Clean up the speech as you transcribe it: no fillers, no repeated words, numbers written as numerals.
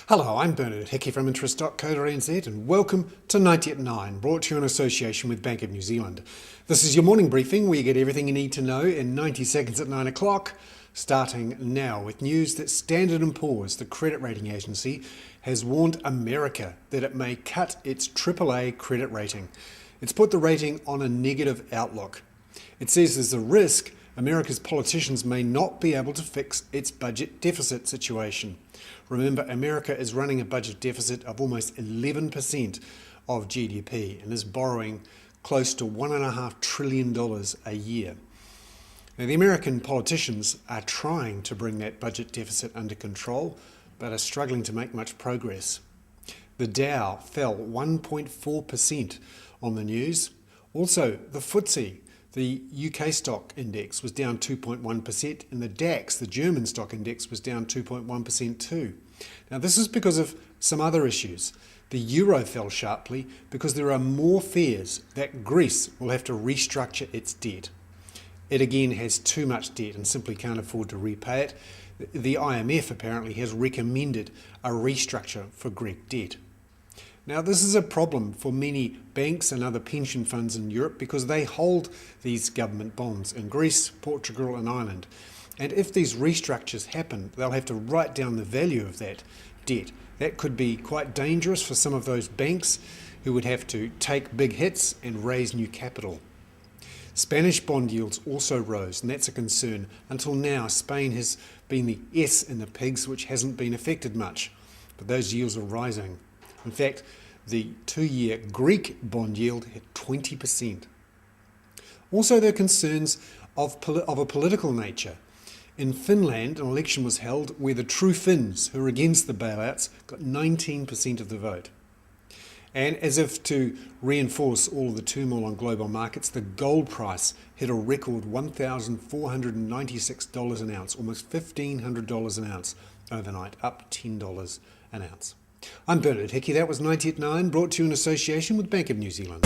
Hello, I'm Bernard Hickey from interest.co.nz and welcome to 90 at 9, brought to you in association with Bank of New Zealand. This is your morning briefing where you get everything you need to know in 90 seconds at 9 o'clock, starting now with news that Standard & Poor's, the credit rating agency, has warned America that it may cut its AAA credit rating. It's put the rating on a negative outlook. It says there's a risk America's politicians may not be able to fix its budget deficit situation. Remember, America is running a budget deficit of almost 11% of GDP and is borrowing close to $1.5 trillion a year. Now, the American politicians are trying to bring that budget deficit under control, but are struggling to make much progress. The Dow fell 1.4% on the news. Also, the FTSE, the UK stock index, was down 2.1%, and the DAX, the German stock index, was down 2.1% too. Now, this is because of some other issues. The euro fell sharply because there are more fears that Greece will have to restructure its debt. It again has too much debt and simply can't afford to repay it. The IMF apparently has recommended a restructure for Greek debt. Now, this is a problem for many banks and other pension funds in Europe because they hold these government bonds in Greece, Portugal and Ireland. And if these restructures happen, they'll have to write down the value of that debt. That could be quite dangerous for some of those banks who would have to take big hits and raise new capital. Spanish bond yields also rose, and that's a concern. Until now, Spain has been the S in the pigs, which hasn't been affected much, but those yields are rising. In fact, the 2-year Greek bond yield hit 20%. Also, there are concerns of a political nature. In Finland, an election was held where the True Finns, who are against the bailouts, got 19% of the vote. And as if to reinforce all of the turmoil on global markets, the gold price hit a record $1,496 an ounce, almost $1,500 an ounce overnight, up $10 an ounce. I'm Bernard Hickey. That was 90 at 9, brought to you in association with Bank of New Zealand.